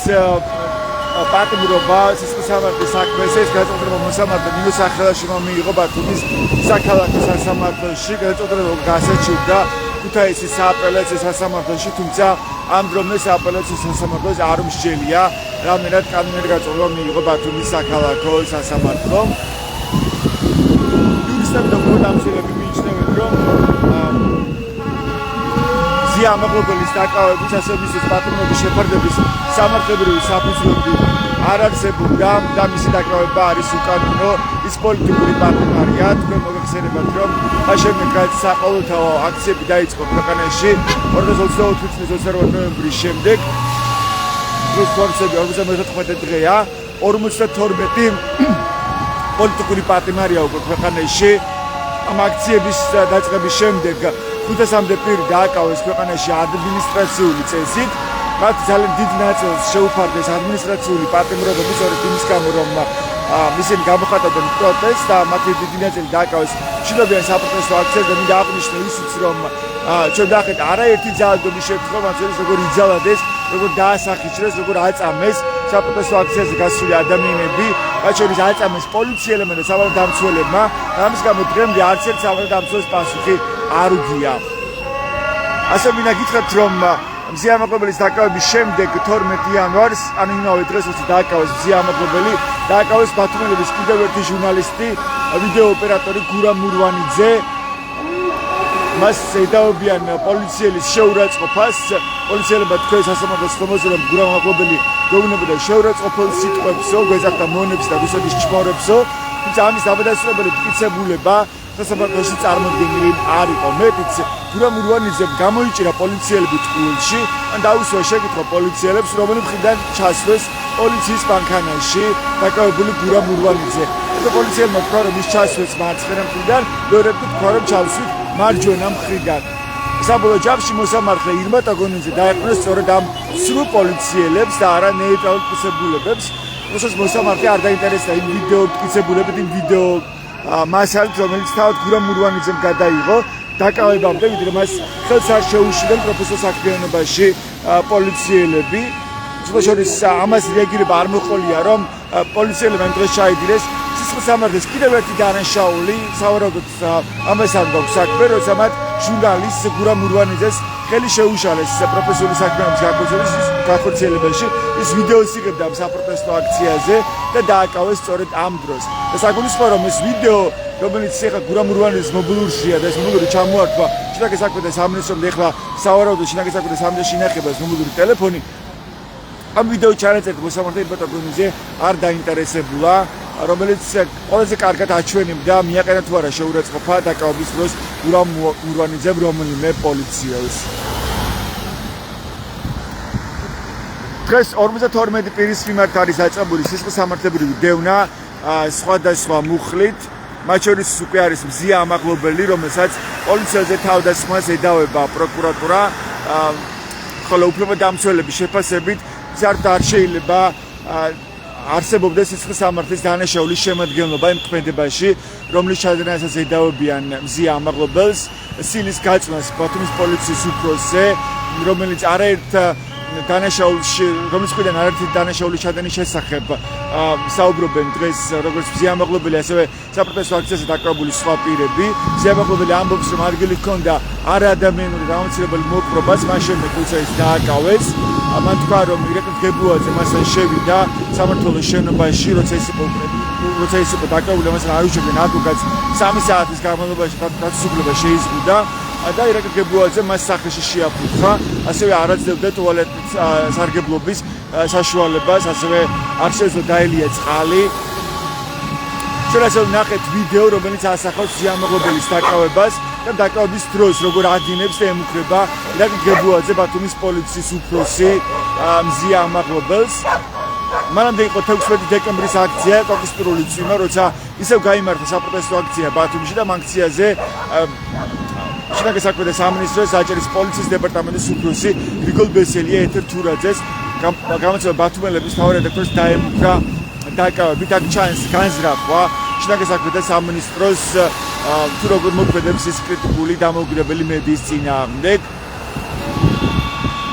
პატიმრობა სისხლის სამართლის საქმეს, ეს გადაწყვეტილება მოსამართლე ნინო სახელაშვილმა მიიღო ბათუმის საქალაქო სასამართლოში, გადაწყვეტილება გასაჩივრდა ქუთაისის სააპელაციო სასამართლოში, თუმცა ამ დრომდე სააპელაციო სასამართლოს არ მსჯელია, რამდენად კანონიერი გადაწყვეტილება მიიღო ბათუმის საქალაქო სასამართლო. იურისტები და პროდამსილები მიიჩნევენ, რომ მზია ამაღლობელის დაკავების, ასევე მისთვის პატრონობის შეფარდების სამართლებრივი საფუძვლები არ არსებობდა და მისი დაკავება არის უკანონო, ის პოლიტიკური პარტნიორია. თქვენ მოგეხსენებათ, რომ მას შემდეგ საყოველთაო აქციები დაიწყო ქვეყანაში 2024 წლის 28 ნოემბრის შემდეგ. დღეს ფორსები 49 დღეა, 52 პოლიტიკური პარტნიორია უკვე ქვეყანაში. ამ აქციების დაწყების შემდეგ 500-მდე პირი დააკავეს ქვეყანაში ადმინისტრაციული წესით. მათ ძალიან დიდ ნაწილს შეუფარდეს ადმინისტრაციული პატიმრობები, სწორედ იმის გამო, რომ ისინი გამოხატავდნენ პროტესტს და მათი დიდი ნაწილი დააკავეს მშვიდობიან საპროტესტო აქციაზე და მინდა აღნიშნო ისიც, რომ ჩვენ დაახეთ არაერთი ძალადობის შემთხვევა, როგორ იძალადეს, როგორ დაასახიჩრეს, როგორ აწამეს საპროტესტო აქციაზე გასული ადამიანები, მათ შორის აწამეს პოლიციელებმა და სამართალდამცველებმა, ამის გამო დღემდე არც ერთ სამართალდამცველს პასუხი არ უგია. ასე მინდა გითხრათ, რომ მზია ამაღლობელის დაკავების შემდეგ 12 იანვარს, ანუ იმავე დღეს, როცა დააკავეს მზია ამაღლობელი, დააკავეს ბათუმელების კიდევ ერთი ჟურნალისტი, ვიდეო ოპერატორი გურამ მურვანიძე. მას ედაობიან პოლიციელის შეურაცხყოფას. პოლიციელებმა თქვენ სასამართლოს ხმაზე, რომ გურამ ამაღლობელი გეუბნებოდა შეურაცხყოფელ სიტყვებსო, გვეძახდა მონებს და რუსეთის ჩქმორებსო, თუმცა ამის დაბადასვენებელი მტკიცებულება სასამართლოში წარმოდგენილი არ იყო. მეტიც გურამ მურვანიძემ გამოიჭირა პოლიციელები ტყუილში, ან დაუსვა შეკითხვა პოლიციელებს, რომელი მხრიდან ჩასვეს პოლიციის მანქანაში დაკავებული გურამ მურვანიძე. და პოლიციელმა თქვა, რომ ის ჩასვეს მარცხენა მხრიდან, მეორეები თქვა, რომ ჩავსვით მარჯვენა მხრიდან. საბოლოო ჯამში მოსამართლე ირმა ტაგონიძე დაეყნეს სწორედ ამ სრულ პოლიციელებს და არა ნეიტრალურ მტკიცებულებებს. როდესაც მოსამართლე არ დაინტერესდა იმ ვიდეო მტკიცებულებით, იმ ვიდეო მასალით, რომელიც თავად გურამ მურვანიძემ გადაიღო, დაკავებამდე, ვიდრე მას ხელს არ შეუშლდნენ პროფესორ საქმიანობაში პოლიციელები. შორის ამას რეაგირება არ მოყოლია, რომ პოლიციელებმა იმ დღეს ჩაიდინეს სისხლის სამართლის კიდევ ერთი დანაშაული, სავარაუდოდ ამასთან გვაქვს საქმე, როცა მათ ჟურნალისტ გურამ მურვანიძეს ხელი შეუშალეს პროფესიული საქმიანობის განხორციელებაში, ის ვიდეოს იღებდა ამ საპროტესტო აქციაზე და დააკავეს სწორედ ამ დროს. და საგულისხმოა, რომ ეს ვიდეო, რომელიც ეხლა გურამ მურვანიძის მობილურშია და ეს მობილური ჩამოართვა, შინაგან საქმეთა სამინისტრომდე ეხლა სავარაუდოდ შინაგან საქმეთა სამინისტროში ინახება ეს მობილური ტელეფონი. ამ ვიდეო ჩანაწერით მოსამართლე ირმა ტაგონიძე არ დაინტერესებულა, რომელიც ყველაზე კარგად აჩვენებდა მიაყენა თუ არა შეურაცხყოფა დაკავების დროს გურამ მურვანიძემ რომელიმე პოლიციელს. დღეს 52 პირის მიმართ არის დაწყებული სისხლის სამართლებრივი დევნა სხვადასხვა მუხლით, მათ შორის უკვე არის მზია ამაღლობელი, რომელსაც პოლიციაზე თავდასხმას ედავება პროკურატურა, ხოლო უფლებადამცველების შეფასებით არ შეიძლება არსებობდეს სისხლის სამართლის დანაშაულის შემადგენლობა იმ ქმედებაში, რომლის ჩადენასაც ედავებიან მზია ამაღლობელს, სილის გაწმას ბათუმის პოლიციის უფროსზე, რომელიც არაერთ დანაშაულში, რომლის მხრიდან არაერთი დანაშაულის ჩადენის შესახებ საუბრობენ დღეს, როგორც მზია ამაღლობელი, ასევე საპროტესტო აქციაზე დაკავებული სხვა პირები. მზია ამაღლობელი ამბობს, რომ ადგილი ჰქონდა არაადამიანური გამოცდილებელი მოპყრობას, მას შემდეგ როცა ის დააკავეს. მან თქვა, რომ ირაკლი გებუაძე მასთან შევიდა სამმართველოს შენობაში, როცა ის იყო დაკავებული, მასთან არ უშვებდნენ ადვოკატს 3 საათის განმავლობაში დაწესებულება შეიზღუდა და ირაკლი გებუაძე მას სახლში შეაფუძა, ასევე არ აძლევდა ტუალეტის სარგებლობის საშუალებას, ასევე არ შეძლო დაელია წყალი. ჩვენ ასე ვნახეთ ვიდეო, რომელიც ასახავს მზია ამაღლობელის დაკავებას და დაკავების დროს როგორ ადინებს და ემუქრება ირაკლი გებუაძე ბათუმის პოლიციის უფროსი მზია ამაღლობელს. მანამდე იყო 16 დეკემბრის აქცია, ტოკის პირველი წვიმა, როცა ისევ გაიმართა საპროტესტო აქცია ბათუმში და ამ აქციაზე შინაგან საქმეთა სამინისტროს საჭირის პოლიციის დეპარტამენტის უფროსი გრიგოლ ბესელია ეთერ თურაძეს გამოცემა ბათუმელების მთავარ რედაქტორს დაემუქრა დაკავებით. აქ ჩანს განზრახვა შინაგან საქმეთა სამინისტროს თუ როგორ მოქმედებს ის კრიტიკული დამოუკიდებელი მედიის წინააღმდეგ.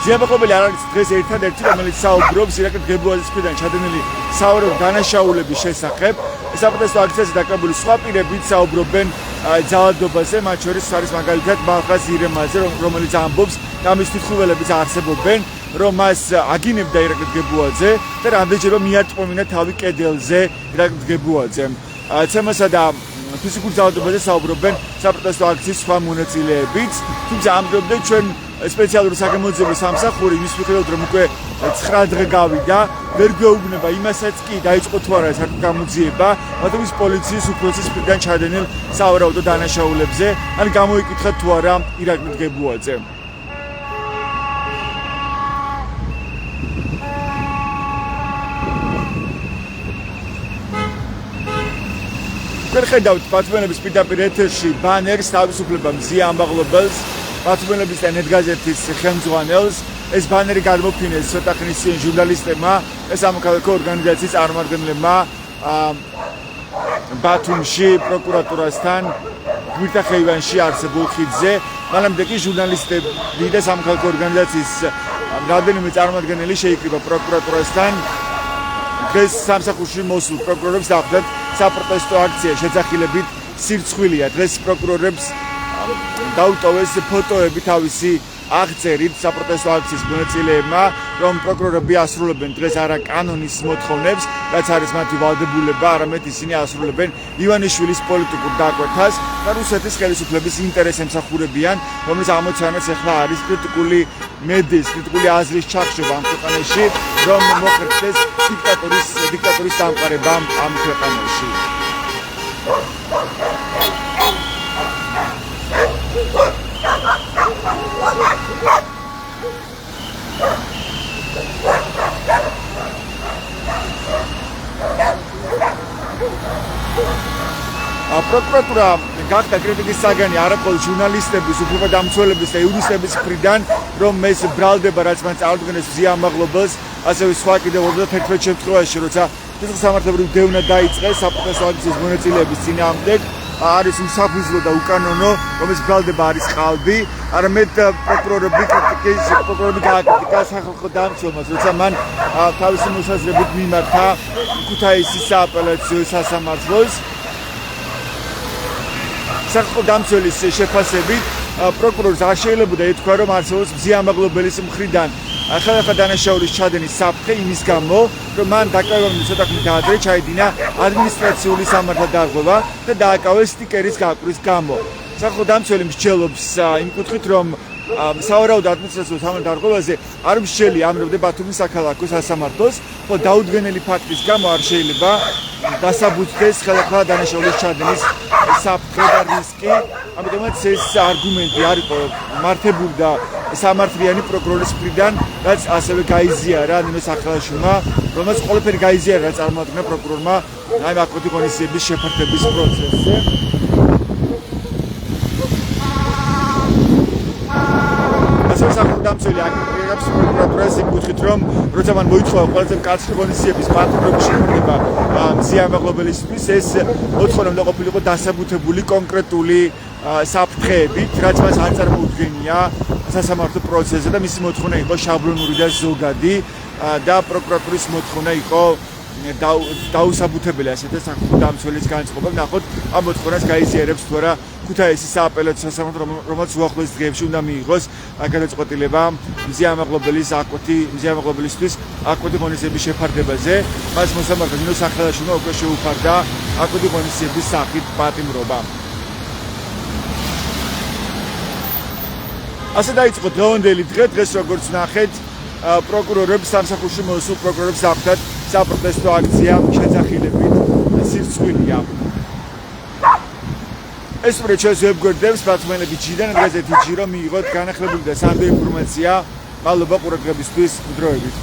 მზია ამაღლობელი არ არის დღეს ერთადერთი, რომელიც საუბრობს ირაკლი გებუაძის მხრიდან ჩადენილი სავარაუდო დანაშაულების შესახებ. საპროტესტო აქციაზე დაკავებული სხვა პირებიც საუბრობენ ძალადობაზე, მათ შორის არის მაგალითად მალხაზ ირემაძე, რომელიც ამბობს და მის თვითმხილველებიც არსებობენ, რომ მას აგინებდა ირაკლი გებუაძე და რამდენჯერმე მიარტყმინა თავი კედელზე ირაკლი გებუაძემ. ცემასა და ფიზიკურ ძალადობაზე საუბრობენ საპროტესტო აქციის სხვა მონაწილეებიც, თუმცა ამ დრომდე ჩვენ სპეციალური საგამოძიებო სამსახური იმის მიხედვით, რომ უკვე 9 დღე გავიდა, ვერ გვეუბნება იმასაც კი დაიწყო თუ არა საერთოდ გამოძიება ბათუმის პოლიციის უფროსის მხრიდან ჩადენილ სავარაუდო დანაშაულებზე, ან გამოიკითხა თუ არა ირაკლი გებუაძემ. ვერ ხედავთ ბათუმელების პირდაპირ ეთერში ბანერს თავისუფლება მზია ამაღლობელს, ბათუმელების და ნეტგაზეთის ხელმძღვანელს. ეს ბანერი გადმოფინეს ცოტა ხნის წინ ჟურნალისტებმა და სამოქალაქო ორგანიზაციის წარმომადგენლებმა ბათუმში პროკურატურასთან გვირთახევანში არსებულ ხიდზე. მანამდე კი ჟურნალისტები და სამოქალაქო ორგანიზაციის რამდენიმე წარმომადგენელი შეიკრიბა პროკურატურასთან. დღეს სამსახურში მოსულ პროკურორებს დახვდათ საპროტესტო აქცია შეძახილებით სირცხვილია. დღეს პროკურორებს დაუტოვეს ფოტოები თავისი აღწერით საპროტესტო აქციის მონაწილეებმა, რომ პროკურორები ასრულებენ დღეს არა კანონის მოთხოვნებს, რაც არის მათი ვალდებულება, არამედ ისინი ასრულებენ ივანიშვილის პოლიტიკურ დაკვეთას და რუსეთის ხელისუფლების ინტერესს ემსახურებიან, რომელიც ამოცანაც ახლა არის კრიტიკული მედიის, კრიტიკული აზრის ჩახშობა ამ ქვეყანაში, რომ მოხერხდეს დიქტატურის დამყარება ამ ქვეყანაში. პროკურატურა გახდა კრიტიკის საგანი არაყოლ ჟურნალისტების, უფლებადამცველების და იურისტების მხრიდან, რომ ეს ბრალდება, რაც მან წარუდგენეს მზია ამაღლობელს, ასევე სხვა კიდევ 51 შემთხვევაში, როცა სამართლებრივი დევნა დაიწყეს საფრთხესო აქციის მონაწილეების წინააღმდეგ, არის უსაფუძვლო და უკანონო, რომ ეს ბრალდება არის ყალბი, არამედ პროკურორები გააკრიტიკა სახალხო დამცველს, როცა მან თავისი მოსაზრებით მიმართა ქუთაისის სააპელაციო სასამართლოს. სახალხო დამცველის შეფასებით პროკურორს არ შეიძლებოდა ეთქვა, რომ არსებობს მზია ამაღლობელის მხრიდან ახალ დანაშაულის ჩადენის საფრთხე იმის გამო, რომ მან დაკავებამდე ცოტა ხნით ადრე ჩაიდინა ადმინისტრაციული სამართალდარღვევა და დააკავეს სტიკერის გაკვრის გამო. სახალხო დამცველი მსჯელობს იმ კუთხით, რომ სავარაუდო ადმინისტრაციულ სამართალდარღვევაზე არ მსჯელი ამრევდა ბათუმის საქალაქო სასამართლოს, ხოლო დაუდგენელი ფაქტის გამო არ შეიძლება დასაბუთდეს ხელახლა დანაშაულის ჩადენის საფრთხე და რისკი. ამიტომაც ეს არგუმენტი არ იყო მართებული და სამართლიანი პროკურორის მხრიდან, რაც ასევე გაიზიარა ნინო სახალაშვილმა, რომელსაც ყველაფერი გაიზიარა წარმოადგენდა პროკურორმა აი მაკროტი ღონისძიების შეფართების პროცესზე. დამცველი აკრიტიკებს პროკურატურას იმ კუთხით, რომ როცა მან მოითხოვა ყველაზე მკაცრი ღონისძიების მართლობის შეფარდება მზია ამაღლობელისთვის, ეს მოთხოვნა უნდა ყოფილიყო დასაბუთებული კონკრეტული საფრთხეებით, რაც მას არ წარმოუდგენია სასამართლო პროცესზე და მისი მოთხოვნა იყო შაბლონური და ზოგადი და პროკურატურის მოთხოვნა იყო დაუსაბუთებელი ასეთი სახალხო დამცველის განწყობა. ნახოთ ამ მოთხოვნას გაიზიარებს თუ არა ქუთაისის სააპელაციო სასამართლო, რომელიც უახლოეს დღეებში უნდა მიიღოს გადაწყვეტილება მზია ამაღლობელისთვის აკვეთი ღონისძიების შეფარდებაზე. მას მოსამართლე ნინო სახალაშვილმა უკვე შეუფარდა აკვეთი ღონისძიების სახით პატიმრობა. ასე დაიწყო დღევანდელი დღე. დღეს როგორც ნახეთ, პროკურორებს სამსახურში მოსულ პროკურორებს აქვთ საპროტესტო აქცია შეძახილებით სირცხვილია. ეს უფრო ჩვენს ვებგვერდებს ბათუმელები ჯიდან გაზეთი ჯირო მიიღოთ განახლებული და სანდო ინფორმაცია. მადლობა ყურადღებისთვის, დროებით.